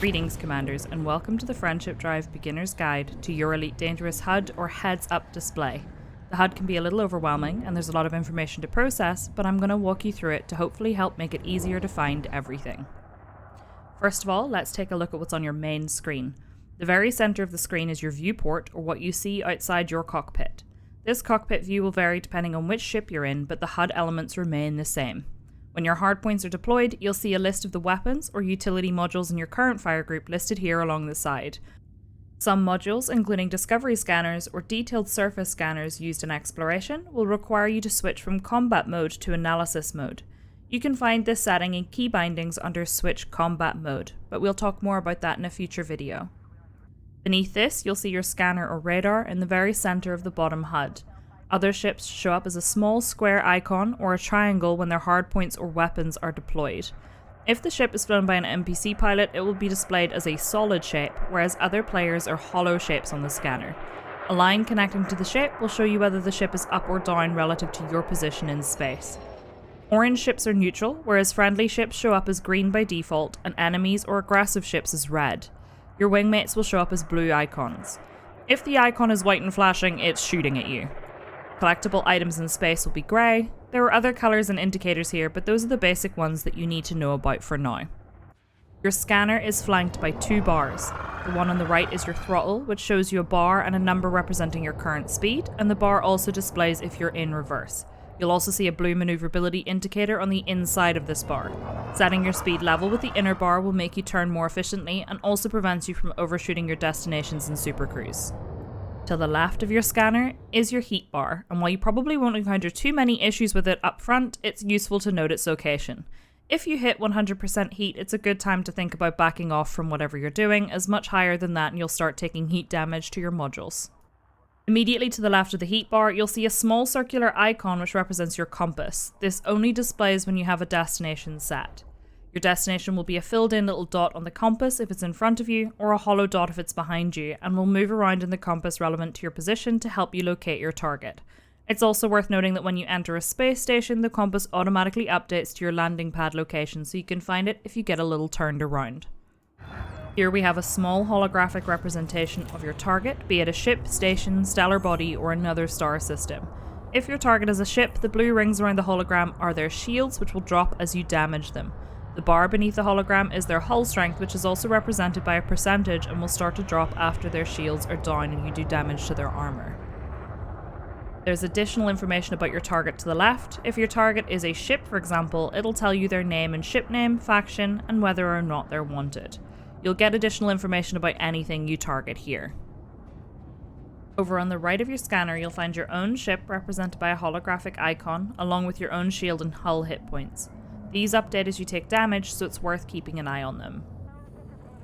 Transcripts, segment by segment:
Greetings, Commanders, and welcome to the Friendship Drive Beginner's Guide to your Elite Dangerous HUD or heads-up display. The HUD can be a little overwhelming and there's a lot of information to process, but I'm going to walk you through it to hopefully help make it easier to find everything. First of all, let's take a look at what's on your main screen. The very center of the screen is your viewport, or what you see outside your cockpit. This cockpit view will vary depending on which ship you're in, but the HUD elements remain the same. When your hardpoints are deployed, you'll see a list of the weapons or utility modules in your current fire group listed here along the side. Some modules, including discovery scanners or detailed surface scanners used in exploration, will require you to switch from combat mode to analysis mode. You can find this setting in key bindings under Switch Combat Mode, but we'll talk more about that in a future video. Beneath this, you'll see your scanner or radar in the very center of the bottom HUD. Other ships show up as a small square icon or a triangle when their hardpoints or weapons are deployed. If the ship is flown by an NPC pilot, it will be displayed as a solid shape, whereas other players are hollow shapes on the scanner. A line connecting to the ship will show you whether the ship is up or down relative to your position in space. Orange ships are neutral, whereas friendly ships show up as green by default, and enemies or aggressive ships as red. Your wingmates will show up as blue icons. If the icon is white and flashing, it's shooting at you. Collectible items in space will be grey. There are other colours and indicators here, but those are the basic ones that you need to know about for now. Your scanner is flanked by two bars. The one on the right is your throttle, which shows you a bar and a number representing your current speed, and the bar also displays if you're in reverse. You'll also see a blue manoeuvrability indicator on the inside of this bar. Setting your speed level with the inner bar will make you turn more efficiently and also prevents you from overshooting your destinations in Super Cruise. To the left of your scanner is your heat bar, and while you probably won't encounter too many issues with it up front, it's useful to note its location. If you hit 100% heat, it's a good time to think about backing off from whatever you're doing, as much higher than that and you'll start taking heat damage to your modules. Immediately to the left of the heat bar, you'll see a small circular icon which represents your compass. This only displays when you have a destination set. Your destination will be a filled in little dot on the compass if it's in front of you, or a hollow dot if it's behind you, and will move around in the compass relevant to your position to help you locate your target. It's also worth noting that when you enter a space station, the compass automatically updates to your landing pad location, so you can find it if you get a little turned around. Here we have a small holographic representation of your target, be it a ship, station, stellar body, or another star system. If your target is a ship, the blue rings around the hologram are their shields, which will drop as you damage them. The bar beneath the hologram is their hull strength, which is also represented by a percentage and will start to drop after their shields are down and you do damage to their armor. There's additional information about your target to the left. If your target is a ship, for example, it'll tell you their name and ship name, faction, and whether or not they're wanted. You'll get additional information about anything you target here. Over on the right of your scanner, you'll find your own ship represented by a holographic icon, along with your own shield and hull hit points. These update as you take damage, so it's worth keeping an eye on them.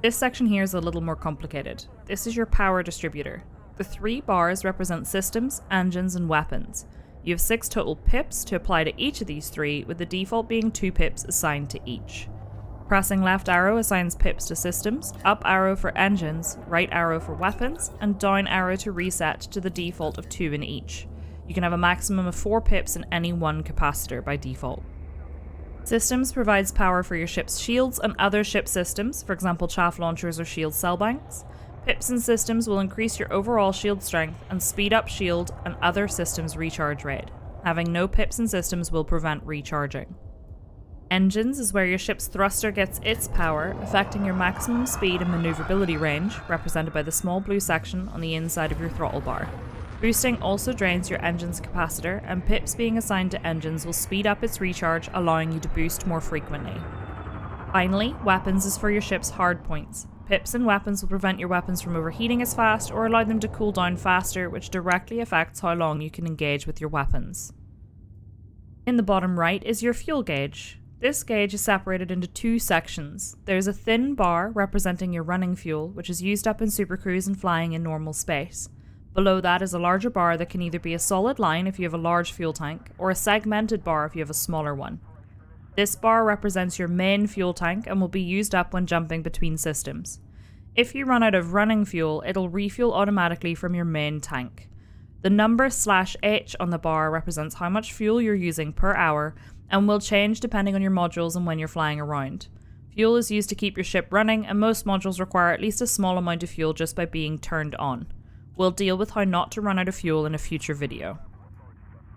This section here is a little more complicated. This is your power distributor. The three bars represent systems, engines, and weapons. You have 6 total pips to apply to each of these three, with the default being 2 pips assigned to each. Pressing left arrow assigns pips to systems, up arrow for engines, right arrow for weapons, and down arrow to reset to the default of 2 in each. You can have a maximum of 4 pips in any one capacitor by default. Systems provides power for your ship's shields and other ship systems, for example chaff launchers or shield cell banks. Pips and systems will increase your overall shield strength and speed up shield and other systems recharge rate. Having no pips and systems will prevent recharging. Engines is where your ship's thruster gets its power, affecting your maximum speed and maneuverability range, represented by the small blue section on the inside of your throttle bar. Boosting also drains your engine's capacitor, and pips being assigned to engines will speed up its recharge, allowing you to boost more frequently. Finally, weapons is for your ship's hardpoints. Pips and weapons will prevent your weapons from overheating as fast or allow them to cool down faster, which directly affects how long you can engage with your weapons. In the bottom right is your fuel gauge. This gauge is separated into 2 sections. There's a thin bar representing your running fuel, which is used up in Super Cruise and flying in normal space. Below that is a larger bar that can either be a solid line if you have a large fuel tank, or a segmented bar if you have a smaller one. This bar represents your main fuel tank and will be used up when jumping between systems. If you run out of running fuel, it'll refuel automatically from your main tank. The number /H on the bar represents how much fuel you're using per hour and will change depending on your modules and when you're flying around. Fuel is used to keep your ship running, and most modules require at least a small amount of fuel just by being turned on. We'll deal with how not to run out of fuel in a future video.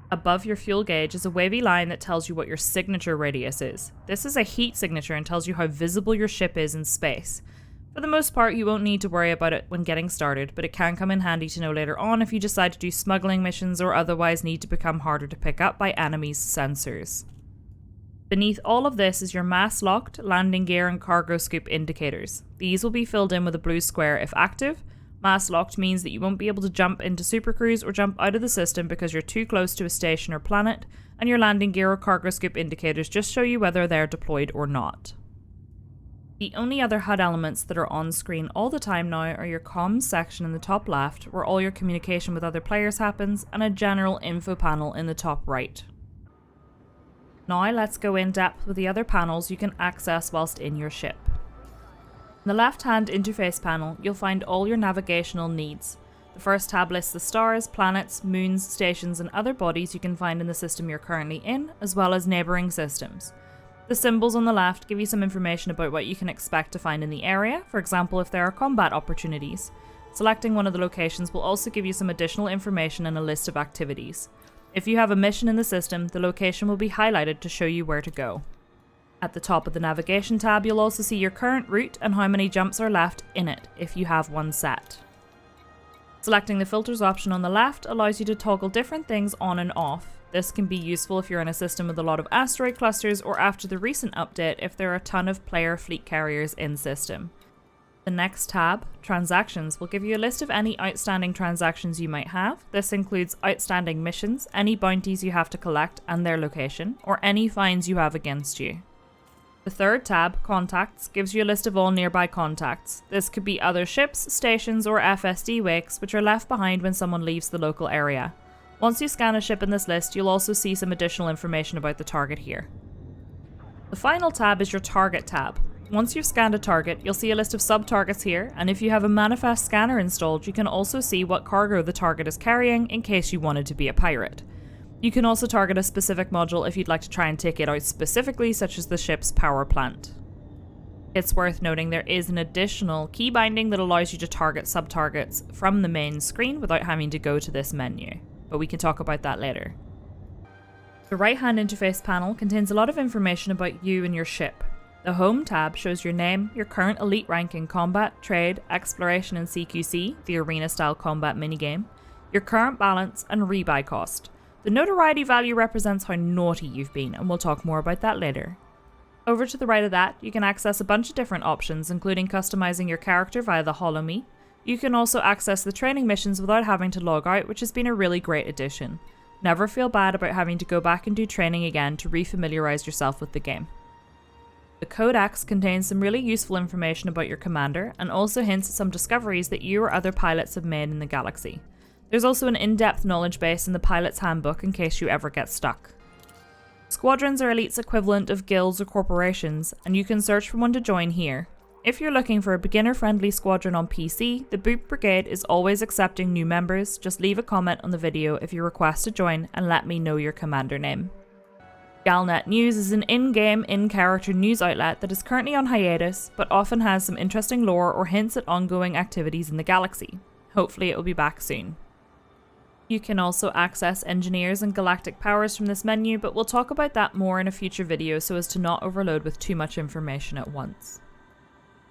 Above your fuel gauge is a wavy line that tells you what your signature radius is. This is a heat signature and tells you how visible your ship is in space. For the most part, you won't need to worry about it when getting started, but it can come in handy to know later on if you decide to do smuggling missions or otherwise need to become harder to pick up by enemies' sensors. Beneath all of this is your mass-locked, landing gear and cargo scoop indicators. These will be filled in with a blue square if active. Mass-locked means that you won't be able to jump into supercruise or jump out of the system because you're too close to a station or planet, and your landing gear or cargo scoop indicators just show you whether they're deployed or not. The only other HUD elements that are on screen all the time now are your comms section in the top left, where all your communication with other players happens, and a general info panel in the top right. Now let's go in depth with the other panels you can access whilst in your ship. In the left-hand interface panel, you'll find all your navigational needs. The first tab lists the stars, planets, moons, stations, and other bodies you can find in the system you're currently in, as well as neighbouring systems. The symbols on the left give you some information about what you can expect to find in the area, for example if there are combat opportunities. Selecting one of the locations will also give you some additional information and a list of activities. If you have a mission in the system, the location will be highlighted to show you where to go. At the top of the navigation tab, you'll also see your current route and how many jumps are left in it, if you have one set. Selecting the filters option on the left allows you to toggle different things on and off. This can be useful if you're in a system with a lot of asteroid clusters, or after the recent update if there are a ton of player fleet carriers in system. The next tab, Transactions, will give you a list of any outstanding transactions you might have. This includes outstanding missions, any bounties you have to collect and their location, or any fines you have against you. The third tab, Contacts, gives you a list of all nearby contacts. This could be other ships, stations, or FSD wakes which are left behind when someone leaves the local area. Once you scan a ship in this list, you'll also see some additional information about the target here. The final tab is your Target tab. Once you've scanned a target, you'll see a list of sub-targets here, and if you have a manifest scanner installed, you can also see what cargo the target is carrying in case you wanted to be a pirate. You can also target a specific module if you'd like to try and take it out specifically, such as the ship's power plant. It's worth noting there is an additional key binding that allows you to target sub-targets from the main screen without having to go to this menu, but we can talk about that later. The right-hand interface panel contains a lot of information about you and your ship. The Home tab shows your name, your current elite rank in combat, trade, exploration and CQC, the arena-style combat minigame, your current balance and rebuy cost. The notoriety value represents how naughty you've been, and we'll talk more about that later. Over to the right of that, you can access a bunch of different options, including customizing your character via the Hollow Me. You can also access the training missions without having to log out, which has been a really great addition. Never feel bad about having to go back and do training again to refamiliarize yourself with the game. The Codex contains some really useful information about your commander, and also hints at some discoveries that you or other pilots have made in the galaxy. There's also an in-depth knowledge base in the pilot's handbook in case you ever get stuck. Squadrons are Elite's equivalent of guilds or corporations, and you can search for one to join here. If you're looking for a beginner-friendly squadron on PC, the Boot Brigade is always accepting new members. Just leave a comment on the video if you request to join and let me know your commander name. Galnet News is an in-game, in-character news outlet that is currently on hiatus, but often has some interesting lore or hints at ongoing activities in the galaxy. Hopefully it will be back soon. You can also access engineers and galactic powers from this menu, but we'll talk about that more in a future video so as to not overload with too much information at once.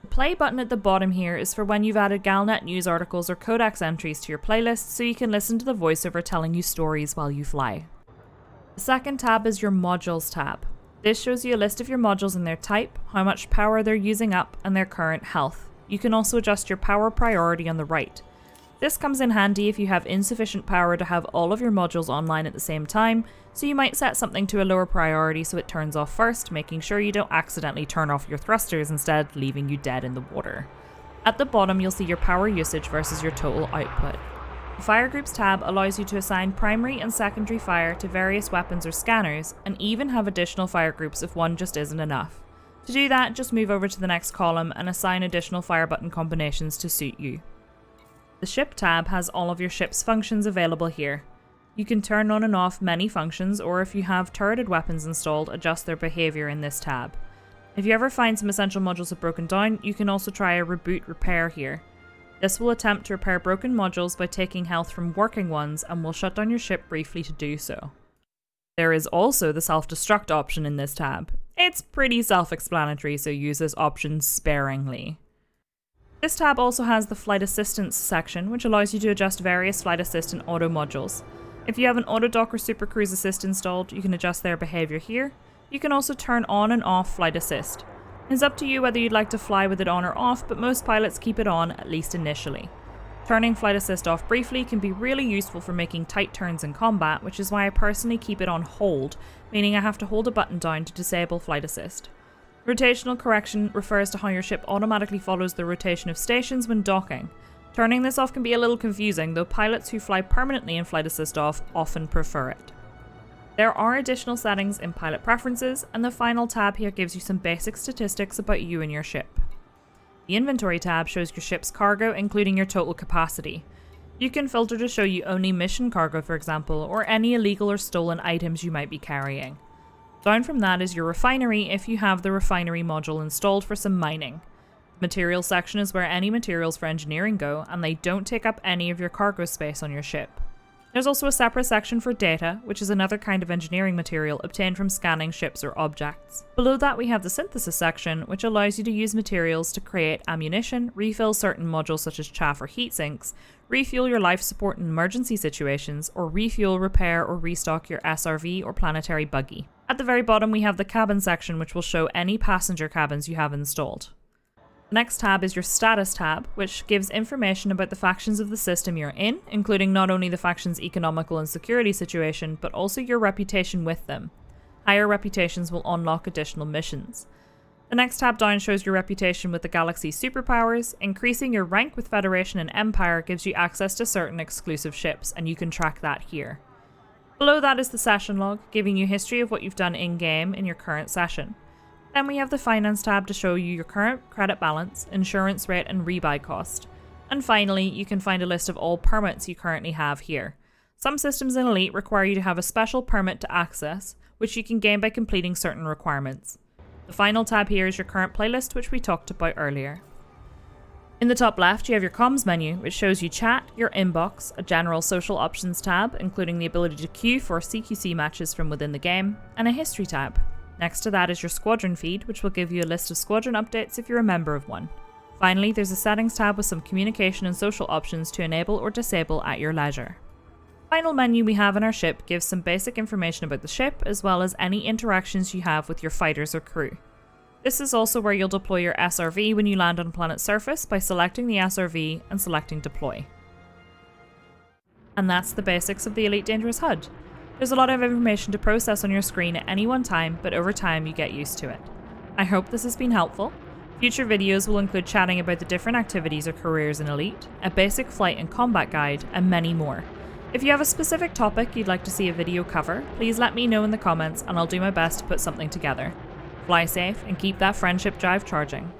The play button at the bottom here is for when you've added Galnet News articles or Codex entries to your playlist, so you can listen to the voiceover telling you stories while you fly. The second tab is your Modules tab. This shows you a list of your modules and their type, how much power they're using up, and their current health. You can also adjust your power priority on the right. This comes in handy if you have insufficient power to have all of your modules online at the same time, so you might set something to a lower priority so it turns off first, making sure you don't accidentally turn off your thrusters instead, leaving you dead in the water. At the bottom you'll see your power usage versus your total output. The Fire Groups tab allows you to assign primary and secondary fire to various weapons or scanners, and even have additional fire groups if one just isn't enough. To do that, just move over to the next column and assign additional fire button combinations to suit you. The Ship tab has all of your ship's functions available here. You can turn on and off many functions, or if you have turreted weapons installed, adjust their behaviour in this tab. If you ever find some essential modules have broken down, you can also try a reboot repair here. This will attempt to repair broken modules by taking health from working ones and will shut down your ship briefly to do so. There is also the self-destruct option in this tab. It's pretty self-explanatory, so use this option sparingly. This tab also has the flight assistance section, which allows you to adjust various flight assistant auto modules. If you have an auto dock or super cruise assist installed, you can adjust their behaviour here. You can also turn on and off flight assist. It's up to you whether you'd like to fly with it on or off, but most pilots keep it on, at least initially. Turning flight assist off briefly can be really useful for making tight turns in combat, which is why I personally keep it on hold, meaning I have to hold a button down to disable flight assist. Rotational correction refers to how your ship automatically follows the rotation of stations when docking. Turning this off can be a little confusing, though pilots who fly permanently in flight assist off often prefer it. There are additional settings in pilot preferences, and the final tab here gives you some basic statistics about you and your ship. The inventory tab shows your ship's cargo, including your total capacity. You can filter to show you only mission cargo, for example, or any illegal or stolen items you might be carrying. Down from that is your refinery if you have the refinery module installed for some mining. The materials section is where any materials for engineering go, and they don't take up any of your cargo space on your ship. There's also a separate section for data, which is another kind of engineering material obtained from scanning ships or objects. Below that we have the synthesis section, which allows you to use materials to create ammunition, refill certain modules such as chaff or heat sinks, refuel your life support in emergency situations, or refuel, repair, or restock your SRV or planetary buggy. At the very bottom we have the cabin section, which will show any passenger cabins you have installed. The next tab is your status tab, which gives information about the factions of the system you're in, including not only the faction's economical and security situation, but also your reputation with them. Higher reputations will unlock additional missions. The next tab down shows your reputation with the galaxy's superpowers. Increasing your rank with Federation and Empire gives you access to certain exclusive ships, and you can track that here. Below that is the session log, giving you history of what you've done in-game in your current session. Then we have the Finance tab to show you your current credit balance, insurance rate and rebuy cost. And finally, you can find a list of all permits you currently have here. Some systems in Elite require you to have a special permit to access, which you can gain by completing certain requirements. The final tab here is your current playlist, which we talked about earlier. In the top left, you have your comms menu, which shows you chat, your inbox, a general social options tab, including the ability to queue for CQC matches from within the game, and a history tab. Next to that is your squadron feed, which will give you a list of squadron updates if you're a member of one. Finally, there's a settings tab with some communication and social options to enable or disable at your leisure. The final menu we have in our ship gives some basic information about the ship, as well as any interactions you have with your fighters or crew. This is also where you'll deploy your SRV when you land on a planet's surface by selecting the SRV and selecting deploy. And that's the basics of the Elite Dangerous HUD. There's a lot of information to process on your screen at any one time, but over time you get used to it. I hope this has been helpful. Future videos will include chatting about the different activities or careers in Elite, a basic flight and combat guide, and many more. If you have a specific topic you'd like to see a video cover, please let me know in the comments and I'll do my best to put something together. Fly safe and keep that friendship drive charging.